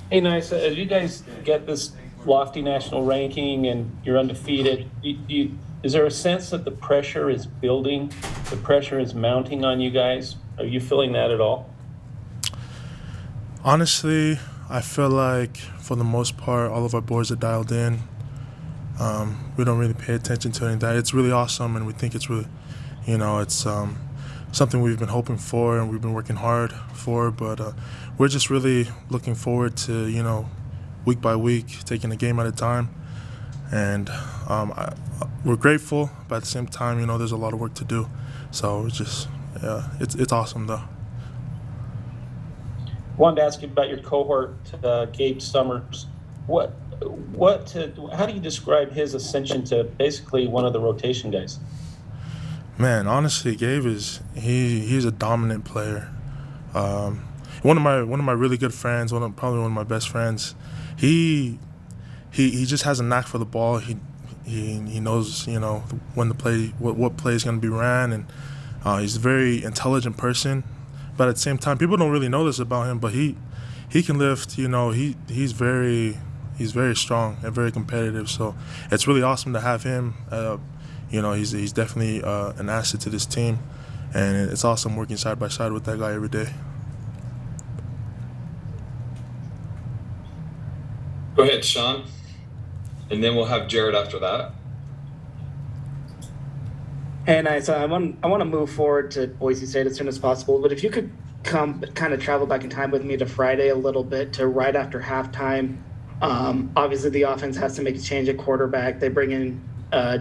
Hey, nice. As you guys get this lofty national ranking and you're undefeated, is there a sense that the pressure is building, the pressure is mounting on you guys? Are you feeling that at all? Honestly, I feel like for the most part, all of our boys are dialed in. We don't really pay attention to any of that. It's really awesome, and we think it's really, it's something we've been hoping for and we've been working hard for. But we're just really looking forward to, week by week, taking a game at a time. And we're grateful, but at the same time, there's a lot of work to do. So it's just, yeah, it's awesome though. Wanted to ask you about your cohort, Gabe Summers. What, how do you describe his ascension to basically one of the rotation guys? Man, honestly, Gabe he's a dominant player. Um, one of my really good friends, probably one of my best friends. He he just has a knack for the ball. He knows when to play, what play is going to be ran, and he's a very intelligent person. But at the same time, people don't really know this about him. But he can lift. He's very strong and very competitive. So it's really awesome to have him. He's definitely an asset to this team, and it's awesome working side by side with that guy every day. Go ahead, Sean, and then we'll have Jared after that. Hey, nice. I want to move forward to Boise State as soon as possible. But if you could come, kind of travel back in time with me to Friday a little bit to right after halftime. Obviously, the offense has to make a change at quarterback. They bring in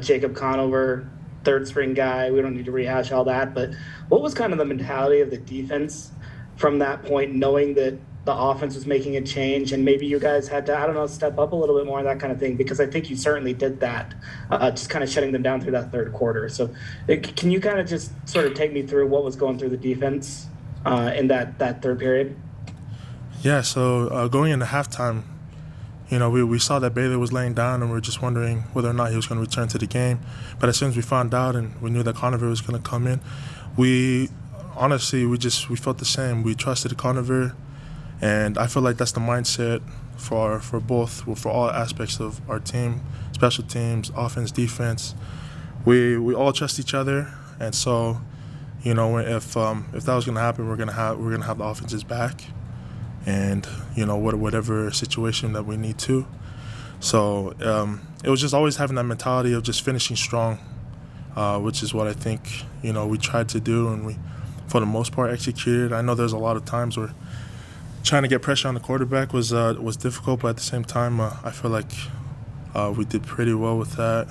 Jacob Conover, third string guy. We don't need to rehash all that. But what was kind of the mentality of the defense from that point, knowing that the offense was making a change and maybe you guys had to, I don't know, step up a little bit more, that kind of thing, because I think you certainly did that, just kind of shutting them down through that third quarter. So can you kind of just sort of take me through what was going through the defense in that third period? Yeah. So going into halftime, we saw that Baylor was laying down, and we were just wondering whether or not he was going to return to the game. But as soon as we found out and we knew that Conover was going to come in, we honestly we felt the same. We trusted Conover. And I feel like that's the mindset for all aspects of our team, special teams, offense, defense. We all trust each other, and so if that was gonna happen, we're gonna have the offenses back, and whatever situation that we need to. So it was just always having that mentality of just finishing strong, which is what I think we tried to do, and we for the most part executed. I know there's a lot of times where trying to get pressure on the quarterback was difficult, but at the same time, I feel like we did pretty well with that.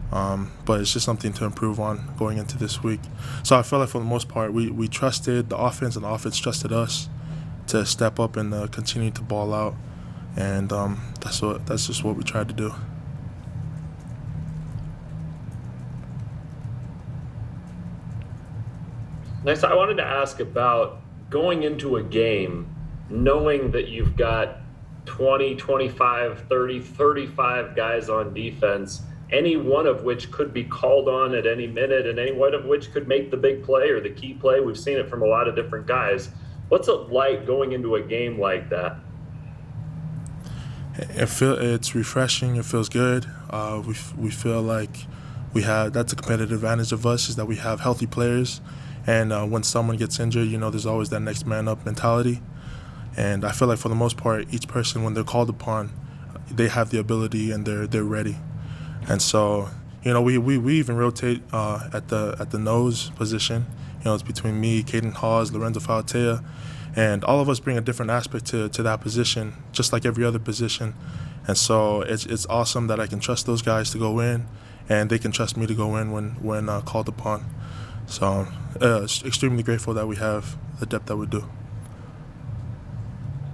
But it's just something to improve on going into this week. So I feel like for the most part, we trusted the offense, and the offense trusted us to step up and continue to ball out, and that's just what we tried to do. Nice. I wanted to ask about going into a game knowing that you've got 20, 25, 30, 35 guys on defense, any one of which could be called on at any minute and any one of which could make the big play or the key play. We've seen it from a lot of different guys. What's it like going into a game like that? It's refreshing. It feels good. We feel like that's a competitive advantage of us, is that we have healthy players, and when someone gets injured, there's always that next man up mentality. And I feel like for the most part, each person, when they're called upon, they have the ability and they're ready. And so, we even rotate at the nose position. It's between me, Caden Hawes, Lorenzo Falatea, and all of us bring a different aspect to that position, just like every other position. And so it's awesome that I can trust those guys to go in, and they can trust me to go in when called upon. So extremely grateful that we have the depth that we do.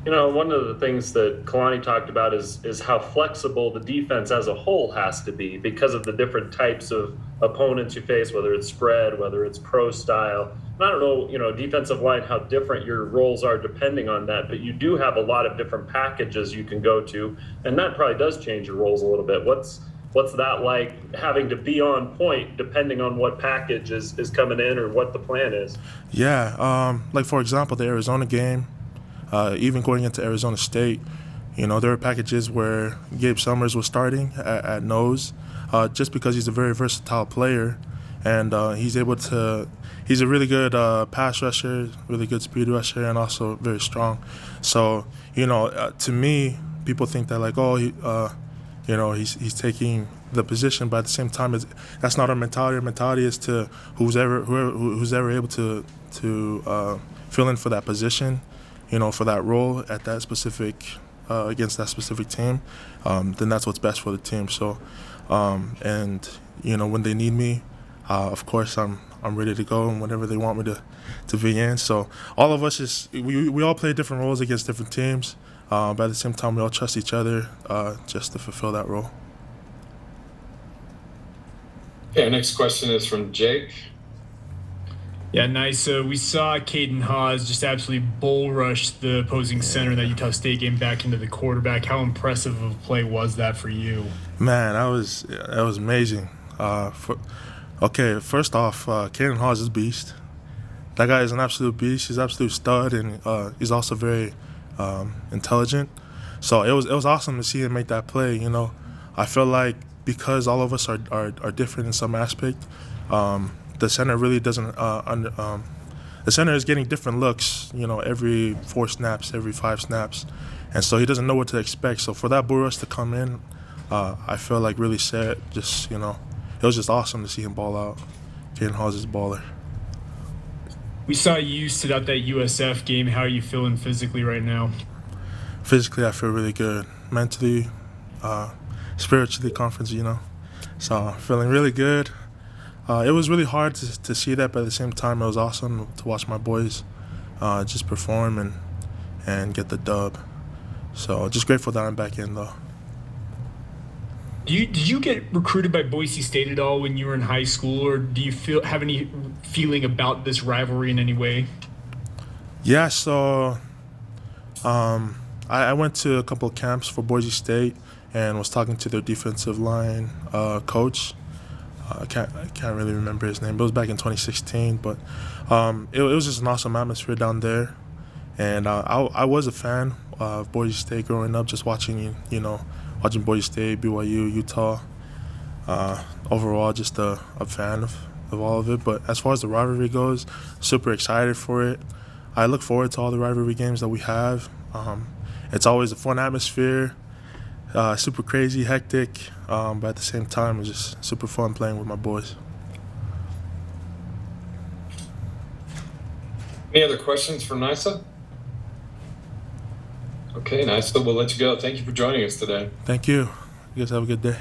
One of the things that Kalani talked about is how flexible the defense as a whole has to be because of the different types of opponents you face, whether it's spread, whether it's pro style. And I don't know, defensive line, how different your roles are depending on that, but you do have a lot of different packages you can go to, and that probably does change your roles a little bit. What's that like, having to be on point depending on what package is coming in or what the plan is? Yeah, like for example, the Arizona game. Even going into Arizona State, you know, there were packages where Gabe Summers was starting at nose, just because he's a very versatile player, and he's a really good pass rusher, really good speed rusher, and also very strong. So, you know, to me, people think that like, oh, you know, he's taking the position, but at the same time, that's not our mentality. Our mentality is to who's ever able to fill in for that position, you know, for that role at that specific against that specific team, then that's what's best for the team. So, and you know, when they need me, of course I'm ready to go, and whenever they want me to be in. So all of us we all play different roles against different teams, but at the same time we all trust each other just to fulfill that role. Okay, next question is from Jake. Yeah, nice. We saw Caden Haws just absolutely bull rush the opposing center in that Utah State game back into the quarterback. How impressive of a play was that for you? Man, that was amazing. First off, Caden Haws is a beast. That guy is an absolute beast. He's an absolute stud, and he's also very intelligent. So it was awesome to see him make that play. You know, I feel like because all of us are different in some aspect, the center really doesn't. The center is getting different looks, you know, every 4 snaps, every 5 snaps, and so he doesn't know what to expect. So for that bull rush to come in, I feel like really set. Just, you know, it was just awesome to see him ball out. Caden Haws is a baller. We saw you sit out that USF game. How are you feeling physically right now? Physically, I feel really good. Mentally, spiritually, conference, you know. So feeling really good. It was really hard to see that, but at the same time, it was awesome to watch my boys just perform and get the dub. So just grateful that I'm back in, though. Did you get recruited by Boise State at all when you were in high school, or do you have any feeling about this rivalry in any way? Yeah, so I went to a couple of camps for Boise State and was talking to their defensive line coach. I can't really remember his name. It was back in 2016, but it was just an awesome atmosphere down there. And I was a fan of Boise State growing up, just watching Boise State, BYU, Utah. Overall, just a fan of all of it. But as far as the rivalry goes, super excited for it. I look forward to all the rivalry games that we have. It's always a fun atmosphere. Super crazy, hectic, but at the same time, it's just super fun playing with my boys. Any other questions for Nisa? Okay, Nisa, we'll let you go. Thank you for joining us today. Thank you. You guys have a good day.